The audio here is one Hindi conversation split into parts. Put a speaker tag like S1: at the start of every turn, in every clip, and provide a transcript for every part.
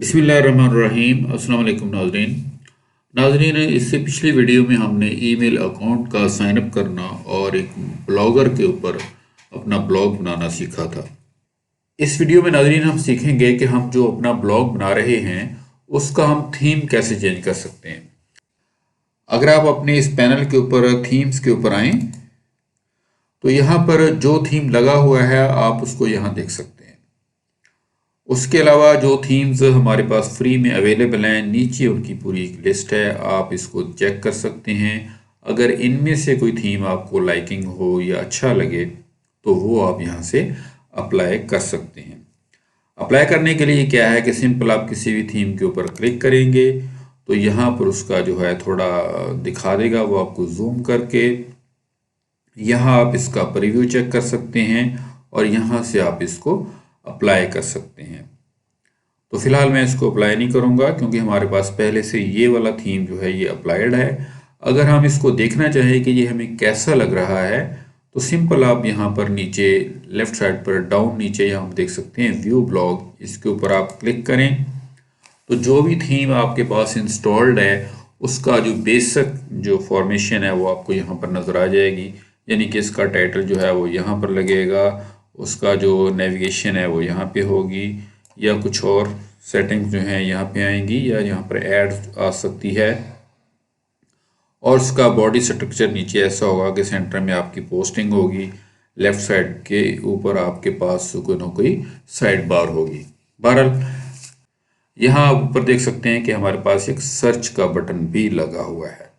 S1: बिस्मिल्लाहिर्रहमानिर्रहीम। अस्सलाम वालेकुम नाज़रीन। नाज़रीन, इससे पिछली वीडियो में हमने ईमेल अकाउंट का साइन अप करना और एक ब्लॉगर के ऊपर अपना ब्लॉग बनाना सीखा था। इस वीडियो में नाज़रीन हम सीखेंगे कि हम जो अपना ब्लॉग बना रहे हैं उसका हम थीम कैसे चेंज कर सकते हैं। अगर आप अपने इस पैनल के ऊपर थीम्स के ऊपर आएँ तो यहाँ पर जो थीम लगा हुआ है आप उसको यहाँ देख सकते हैं। उसके अलावा जो थीम्स हमारे पास फ्री में अवेलेबल हैं, नीचे उनकी पूरी एक लिस्ट है, आप इसको चेक कर सकते हैं। अगर इनमें से कोई थीम आपको लाइकिंग हो या अच्छा लगे तो वो आप यहाँ से अप्लाई कर सकते हैं। अप्लाई करने के लिए क्या है कि सिंपल आप किसी भी थीम के ऊपर क्लिक करेंगे तो यहाँ पर उसका जो है थोड़ा दिखा देगा, वो आपको जूम करके यहाँ आप इसका प्रीव्यू चेक कर सकते हैं और यहाँ से आप इसको अप्लाई कर सकते हैं। तो फिलहाल मैं इसको अप्लाई नहीं करूँगा क्योंकि हमारे पास पहले से ये वाला थीम जो है ये अप्लाइड है। अगर हम इसको देखना चाहें कि ये हमें कैसा लग रहा है तो सिंपल आप यहाँ पर नीचे लेफ्ट साइड पर डाउन नीचे यहाँ हम देख सकते हैं व्यू ब्लॉग, इसके ऊपर आप क्लिक करें तो जो भी थीम आपके पास इंस्टॉल्ड है उसका जो बेसिक जो फॉर्मेशन है वो आपको यहाँ पर नज़र आ जाएगी। यानी कि इसका टाइटल जो है वो यहाँ पर लगेगा, उसका जो नेविगेशन है वो यहाँ पे होगी या कुछ और सेटिंग्स जो हैं यहाँ पे आएंगी या यहाँ पर ऐड आ सकती है। और उसका बॉडी स्ट्रक्चर नीचे ऐसा होगा कि सेंटर में आपकी पोस्टिंग होगी, लेफ्ट साइड के ऊपर आपके पास कोई ना कोई साइड बार होगी। बहरहाल यहाँ आप ऊपर देख सकते हैं कि हमारे पास एक सर्च का बटन भी लगा हुआ है।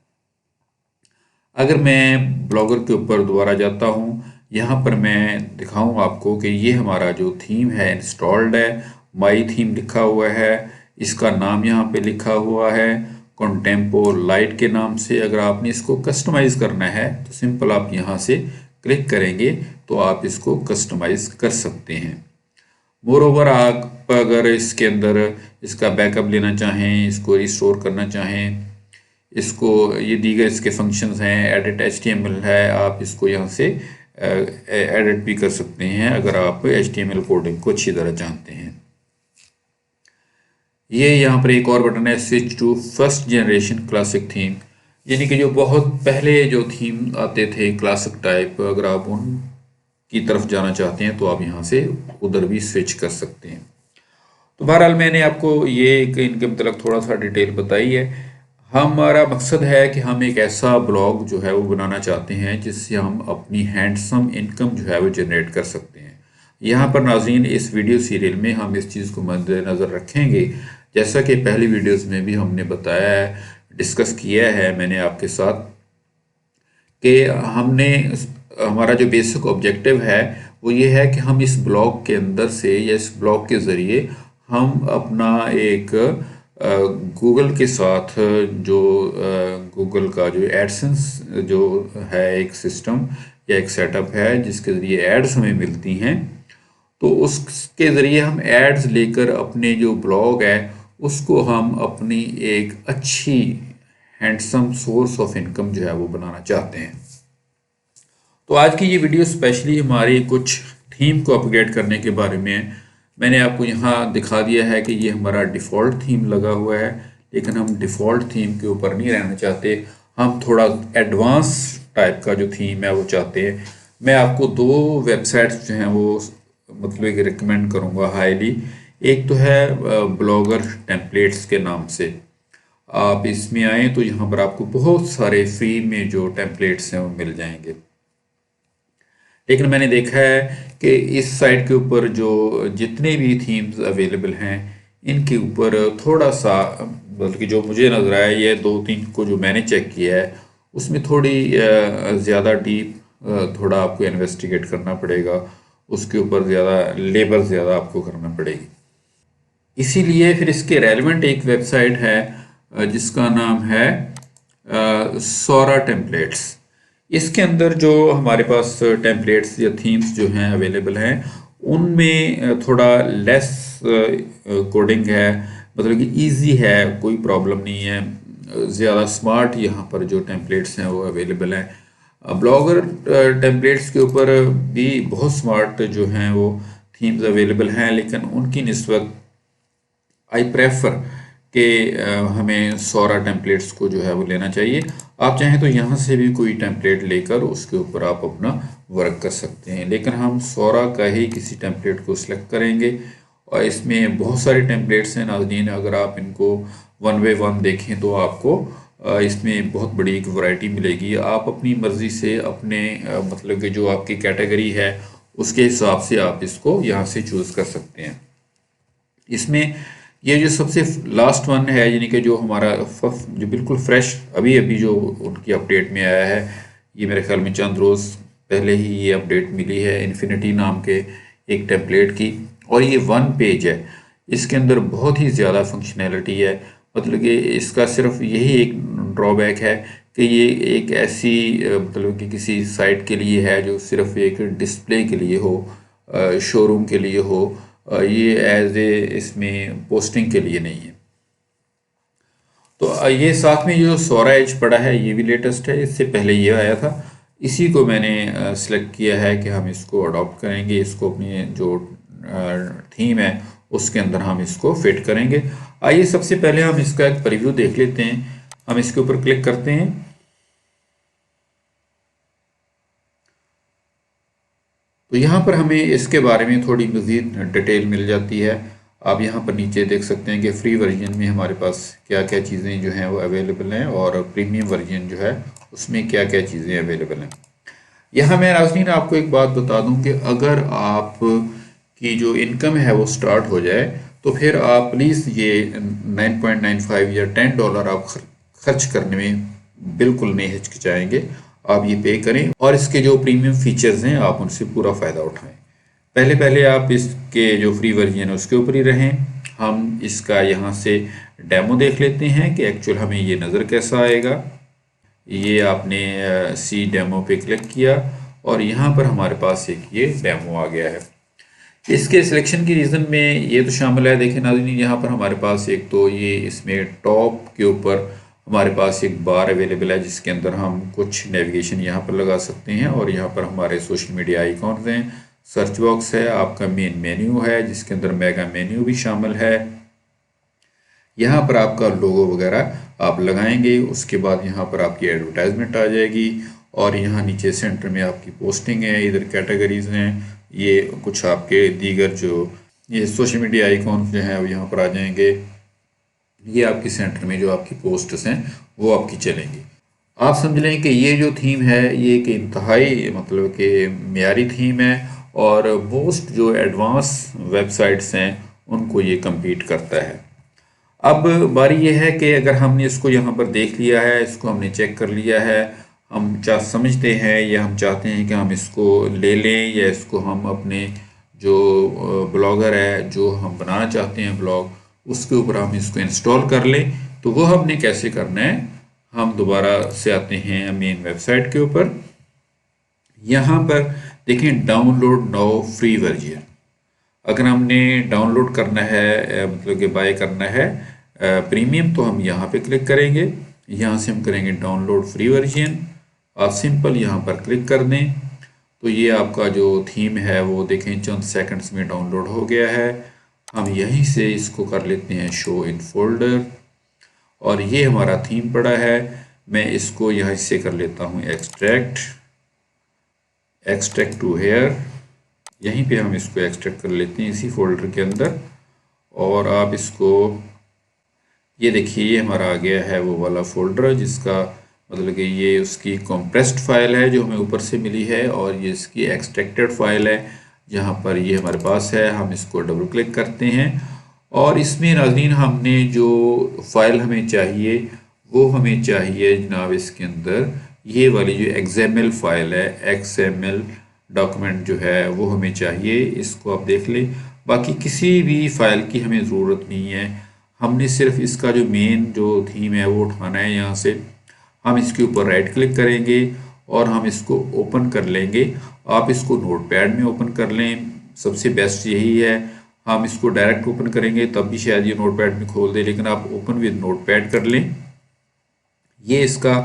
S1: अगर मैं ब्लॉगर के ऊपर दोबारा जाता हूँ, यहाँ पर मैं दिखाऊँ आपको कि ये हमारा जो थीम है इंस्टॉल्ड है, माई थीम लिखा हुआ है, इसका नाम यहाँ पे लिखा हुआ है कॉन्टेम्पो लाइट के नाम से। अगर आपने इसको कस्टमाइज़ करना है तो सिंपल आप यहाँ से क्लिक करेंगे तो आप इसको कस्टमाइज़ कर सकते हैं। मोरोवर आप अगर इसके अंदर इसका बैकअप लेना चाहें, इसको रिस्टोर करना चाहें, इसको ये दी गए इसके फंक्शंस हैं, एडिट HTML है, आप इसको यहाँ से एडिट भी कर सकते हैं अगर आप HTML कोडिंग को अच्छी तरह जानते हैं। ये यहाँ पर एक और बटन है switch to first generation classic theme, यानी कि जो बहुत पहले जो थीम आते थे क्लासिक टाइप, अगर आप उन की तरफ जाना चाहते हैं तो आप यहाँ से उधर भी स्विच कर सकते हैं। तो बहरहाल मैंने आपको ये इनके मतलब थोड़ा सा डिटेल बताई है। हमारा मकसद है कि हम एक ऐसा ब्लॉग जो है वो बनाना चाहते हैं जिससे हम अपनी हैंडसम इनकम जो है वो जनरेट कर सकते हैं। यहाँ पर नाज़रीन इस वीडियो सीरियल में हम इस चीज़ को मद्देनज़र रखेंगे, जैसा कि पहली वीडियोस में भी हमने बताया है, डिस्कस किया है मैंने आपके साथ कि हमारा जो बेसिक ऑब्जेक्टिव है वो ये है कि हम इस ब्लॉग के अंदर से या इस ब्लॉग के ज़रिए हम अपना एक गूगल के साथ जो गूगल का जो एडसेंस जो है एक सिस्टम या एक सेटअप है जिसके ज़रिए एड्स हमें मिलती हैं, तो उसके ज़रिए हम एड्स लेकर अपने जो ब्लॉग है उसको हम अपनी एक अच्छी हैंडसम सोर्स ऑफ इनकम जो है वो बनाना चाहते हैं। तो आज की ये वीडियो स्पेशली हमारी कुछ थीम को अपग्रेड करने के बारे में है। मैंने आपको यहाँ दिखा दिया है कि ये हमारा डिफ़ॉल्ट थीम लगा हुआ है, लेकिन हम डिफ़ॉल्ट थीम के ऊपर नहीं रहना चाहते, हम थोड़ा एडवांस टाइप का जो थीम है वो चाहते हैं। मैं आपको दो वेबसाइट्स जो हैं वो मतलब रिकमेंड करूँगा हाईली। एक तो है ब्लॉगर टेम्पलेट्स के नाम से, आप इसमें आएँ तो यहाँ पर आपको बहुत सारे फ्री में जो टेम्पलेट्स हैं वो मिल जाएंगे। लेकिन मैंने देखा है कि इस साइट के ऊपर जो जितने भी थीम्स अवेलेबल हैं इनके ऊपर थोड़ा सा बल्कि जो मुझे नज़र आया ये 2-3 को जो मैंने चेक किया है उसमें थोड़ी ज़्यादा डीप थोड़ा आपको इन्वेस्टिगेट करना पड़ेगा, उसके ऊपर ज़्यादा लेबर ज़्यादा आपको करना पड़ेगी। इसीलिए फिर इसके रेलेवेंट एक वेबसाइट है जिसका नाम है सोरा टेम्पलेट्स। इसके अंदर जो हमारे पास टेम्पलेट्स या थीम्स जो हैं अवेलेबल हैं उनमें थोड़ा लेस कोडिंग है, मतलब कि इजी है, कोई प्रॉब्लम नहीं है, ज़्यादा स्मार्ट यहाँ पर जो टेम्पलेट्स हैं वो अवेलेबल हैं। ब्लॉगर टेम्पलेट्स के ऊपर भी बहुत स्मार्ट जो हैं वो थीम्स अवेलेबल हैं, लेकिन उनकी निस्बत आई प्रेफर कि हमें सौरा टेम्पलेट्स को जो है वो लेना चाहिए। आप चाहें तो यहाँ से भी कोई टेम्पलेट लेकर उसके ऊपर आप अपना वर्क कर सकते हैं, लेकिन हम सौरा का ही किसी टेम्पलेट को सिलेक्ट करेंगे। और इसमें बहुत सारे टेम्पलेट्स हैं नाज़रीन, अगर आप इनको वन बाय वन देखें तो आपको इसमें बहुत बड़ी एक वैरायटी मिलेगी। आप अपनी मर्ज़ी से अपने मतलब कि जो आपकी कैटेगरी है उसके हिसाब से आप इसको यहाँ से चूज़ कर सकते हैं। इसमें ये जो सबसे लास्ट वन है, यानी कि जो हमारा जो बिल्कुल फ्रेश अभी अभी जो उनकी अपडेट में आया है, ये मेरे ख्याल में चंद रोज़ पहले ही ये अपडेट मिली है इन्फिनिटी नाम के एक टेम्पलेट की, और ये वन पेज है। इसके अंदर बहुत ही ज़्यादा फंक्शनैलिटी है। मतलब कि इसका सिर्फ यही एक ड्रॉबैक है कि ये एक ऐसी मतलब कि किसी साइट के लिए है जो सिर्फ एक डिस्प्ले के लिए हो, शोरूम के लिए हो, ये एज ए इसमें पोस्टिंग के लिए नहीं है। तो ये साथ में जो सौरा एज पड़ा है ये भी लेटेस्ट है, इससे पहले ये आया था। इसी को मैंने सिलेक्ट किया है कि हम इसको अडॉप्ट करेंगे, इसको अपनी जो थीम है उसके अंदर हम इसको फिट करेंगे। आइए सबसे पहले हम इसका एक प्रीव्यू देख लेते हैं। हम इसके ऊपर क्लिक करते हैं। तो यहाँ पर हमें इसके बारे में थोड़ी मज़ीद डिटेल मिल जाती है। आप यहाँ पर नीचे देख सकते हैं कि फ्री वर्जन में हमारे पास क्या क्या चीज़ें जो हैं वो अवेलेबल हैं, और प्रीमियम वर्जन जो है उसमें क्या क्या चीज़ें अवेलेबल हैं। यहाँ मैं नाज़रीन आपको एक बात बता दूं कि अगर आप की जो इनकम है वो स्टार्ट हो जाए तो फिर आप प्लीज़ ये 9.95 या $10 आप खर्च करने में बिल्कुल नहीं हिचकिचाएंगे। आप ये पे करें और इसके जो प्रीमियम फीचर्स हैं आप उनसे पूरा फ़ायदा उठाएं। पहले पहले आप इसके जो फ्री वर्जन है उसके ऊपर ही रहें। हम इसका यहाँ से डेमो देख लेते हैं कि एक्चुअल हमें ये नज़र कैसा आएगा। ये आपने सी डेमो पे क्लिक किया और यहाँ पर हमारे पास एक ये डेमो आ गया है। इसके सिलेक्शन की रीज़न में ये तो शामिल है, देखें नाज़रीन यहाँ पर हमारे पास एक तो ये इसमें टॉप के ऊपर हमारे पास एक बार अवेलेबल है जिसके अंदर हम कुछ नेविगेशन यहाँ पर लगा सकते हैं, और यहाँ पर हमारे सोशल मीडिया आइकॉन्स हैं, सर्च बॉक्स है, आपका मेन मेन्यू है जिसके अंदर मेगा मेन्यू भी शामिल है। यहाँ पर आपका लोगो वगैरह आप लगाएंगे, उसके बाद यहाँ पर आपकी एडवर्टाइजमेंट आ जाएगी, और यहाँ नीचे सेंटर में आपकी पोस्टिंग है, इधर कैटेगरीज हैं, ये कुछ आपके दीगर जो ये सोशल मीडिया आइकॉन जो हैं वो यहाँ पर आ जाएंगे। ये आपकी सेंटर में जो आपकी पोस्ट्स हैं वो आपकी चलेंगी। आप समझ लें कि ये जो थीम है ये एक इंतहाई मतलब कि मेयारी थीम है, और मोस्ट जो एडवांस वेबसाइट्स हैं उनको ये कम्पीट करता है। अब बारी ये है कि अगर हमने इसको यहाँ पर देख लिया है, इसको हमने चेक कर लिया है, हम समझते हैं या हम चाहते हैं कि हम इसको ले लें, या इसको हम अपने जो ब्लॉगर है जो हम बनाना चाहते हैं ब्लॉग उसके ऊपर हम इसको इंस्टॉल कर लें, तो वो हमने कैसे करना है। हम दोबारा से आते हैं मेन वेबसाइट के ऊपर। यहाँ पर देखें डाउनलोड नाउ फ्री वर्जन। अगर हमने डाउनलोड करना है मतलब कि बाय करना है प्रीमियम, तो हम यहाँ पे क्लिक करेंगे। यहाँ से हम करेंगे डाउनलोड फ्री वर्जन। आप सिंपल यहाँ पर क्लिक कर दें तो ये आपका जो थीम है वो देखें चंद सेकंड्स में डाउनलोड हो गया है। हम यहीं से इसको कर लेते हैं शो इन फोल्डर, और ये हमारा थीम पड़ा है। मैं इसको यहाँ से कर लेता हूँ एक्सट्रैक्ट टू हेयर। यहीं पे हम इसको एक्सट्रैक्ट कर लेते हैं इसी फोल्डर के अंदर, और आप इसको ये देखिए ये हमारा आ गया है वो वाला फोल्डर जिसका मतलब कि ये उसकी कॉम्प्रेस्ड फाइल है जो हमें ऊपर से मिली है, और ये इसकी एक्सट्रैक्टेड फाइल है जहाँ पर ये हमारे पास है। हम इसको डबल क्लिक करते हैं और इसमें नाज़रीन हमने जो फाइल हमें चाहिए वो हमें चाहिए जनाब इसके अंदर ये वाली जो XML फाइल है, XML डॉक्यूमेंट जो है वो हमें चाहिए। इसको आप देख लें, बाकी किसी भी फाइल की हमें ज़रूरत नहीं है। हमने सिर्फ इसका जो मेन जो थीम है वो उठाना है। यहाँ से हम इसके ऊपर राइट क्लिक करेंगे और हम इसको ओपन कर लेंगे। आप इसको नोटपैड में ओपन कर लें, सबसे बेस्ट यही है। हम इसको डायरेक्ट ओपन करेंगे तब भी शायद ये नोटपैड में खोल दे, लेकिन आप ओपन विद नोटपैड कर लें। ये इसका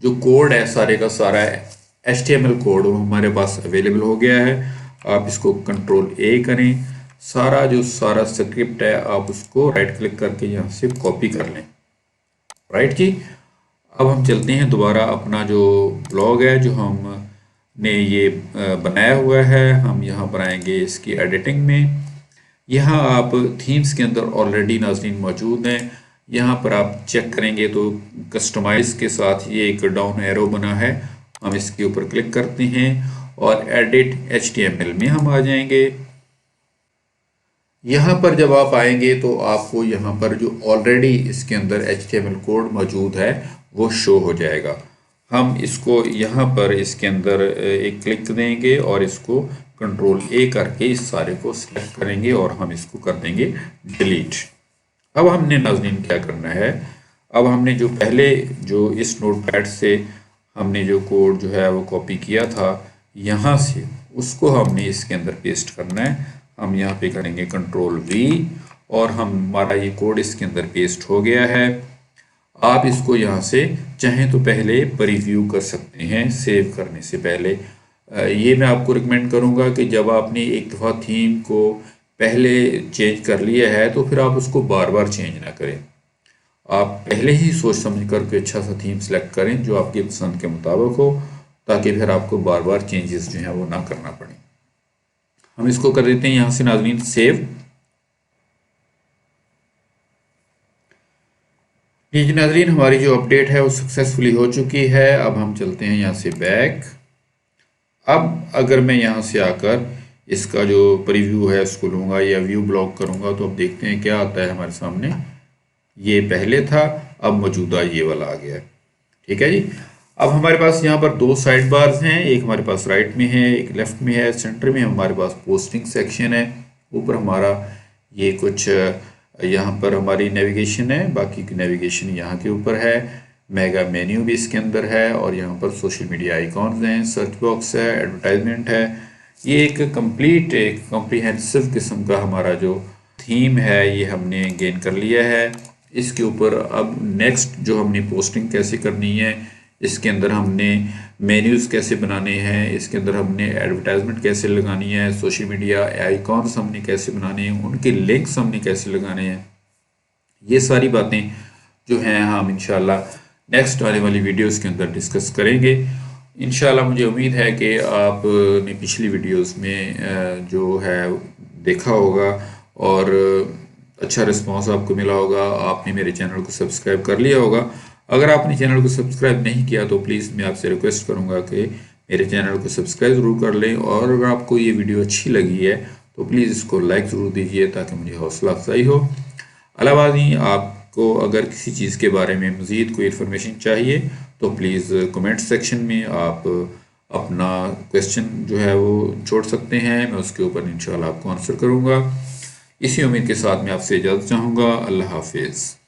S1: जो कोड है सारे का सारा HTML कोड वो हमारे पास अवेलेबल हो गया है। आप इसको कंट्रोल A करें, सारा जो सारा स्क्रिप्ट है आप उसको राइट क्लिक करके यहाँ से कॉपी कर लें। राइट जी। अब हम चलते हैं दोबारा अपना जो ब्लॉग है जो हमने ये बनाया हुआ है, हम यहाँ पर आएंगे इसकी एडिटिंग में। यहाँ आप थीम्स के अंदर ऑलरेडी नाज़रीन मौजूद हैं। यहाँ पर आप चेक करेंगे तो कस्टमाइज के साथ ये एक डाउन एरो बना है, हम इसके ऊपर क्लिक करते हैं और एडिट HTML में हम आ जाएंगे। यहाँ पर जब आप आएंगे तो आपको यहाँ पर जो ऑलरेडी इसके अंदर HTML कोड मौजूद है वो शो हो जाएगा। हम इसको यहाँ पर इसके अंदर एक क्लिक देंगे और इसको कंट्रोल A करके इस सारे को सिलेक्ट करेंगे और हम इसको कर देंगे डिलीट। अब हमने नाज़रीन क्या करना है, अब हमने जो पहले जो इस नोटपैड से हमने जो कोड जो है वो कॉपी किया था यहाँ से, उसको हमने इसके अंदर पेस्ट करना है। हम यहाँ पे करेंगे कंट्रोल V और हमारा ये कोड इसके अंदर पेस्ट हो गया है। आप इसको यहाँ से चाहें तो पहले प्रीव्यू कर सकते हैं सेव करने से पहले। ये मैं आपको रिकमेंड करूँगा कि जब आपने एक दफ़ा थीम को पहले चेंज कर लिया है तो फिर आप उसको बार बार चेंज ना करें। आप पहले ही सोच समझ कर के अच्छा सा थीम सेलेक्ट करें जो आपकी पसंद के मुताबिक हो, ताकि फिर आपको बार बार चेंजेस जो हैं वो ना करना पड़े। हम इसको कर देते हैं यहाँ से नाज़रीन सेव। जी नाज़रीन, हमारी जो अपडेट है वो सक्सेसफुली हो चुकी है। अब हम चलते हैं यहाँ से बैक। अब अगर मैं यहाँ से आकर इसका जो प्रीव्यू है उसको लूँगा या व्यू ब्लॉक करूँगा तो अब देखते हैं क्या आता है हमारे सामने। ये पहले था, अब मौजूदा ये वाला आ गया है। ठीक है जी। अब हमारे पास यहाँ पर दो साइड बार्स हैं, एक हमारे पास राइट में है, एक लेफ्ट में है। सेंटर में हमारे पास पोस्टिंग सेक्शन है, ऊपर हमारा ये कुछ यहाँ पर हमारी नेविगेशन है, बाकी की नेविगेशन यहाँ के ऊपर है। मेगा मेन्यू भी इसके अंदर है और यहाँ पर सोशल मीडिया आइकॉन्स हैं, सर्च बॉक्स है, एडवर्टाइजमेंट है। ये एक कंप्लीट एक कॉम्प्रिहेंसिव किस्म का हमारा जो थीम है ये हमने गेन कर लिया है। इसके ऊपर अब नेक्स्ट जो हमने पोस्टिंग कैसे करनी है, इसके अंदर हमने मेन्यूज़ कैसे बनाने हैं, इसके अंदर हमने एडवर्टाइजमेंट कैसे लगानी है, सोशल मीडिया आइकॉन्स हमने कैसे बनाने हैं, उनके लिंक्स हमने कैसे लगाने हैं, ये सारी बातें जो हैं हम इंशाल्लाह नेक्स्ट आने वाली वीडियोस के अंदर डिस्कस करेंगे। इंशाल्लाह मुझे उम्मीद है कि आपने पिछली वीडियोस में जो है देखा होगा और अच्छा रिस्पांस आपको मिला होगा। आपने मेरे चैनल को सब्सक्राइब कर लिया होगा। अगर आपने चैनल को सब्सक्राइब नहीं किया तो प्लीज़ मैं आपसे रिक्वेस्ट करूंगा कि मेरे चैनल को सब्सक्राइब ज़रूर कर लें, और अगर आपको ये वीडियो अच्छी लगी है तो प्लीज़ इसको लाइक ज़रूर दीजिए ताकि मुझे हौसला अफजाई हो। अलावाज़ी आपको अगर किसी चीज़ के बारे में मज़ीद कोई इन्फॉर्मेशन चाहिए तो प्लीज़ कमेंट सेक्शन में आप अपना क्वेश्चन जो है वो छोड़ सकते हैं, मैं उसके ऊपर इंशाल्लाह आपको आंसर करूँगा। इसी उम्मीद के साथ मैं आपसे इजाज़त चाहूँगा। अल्लाह हाफिज़।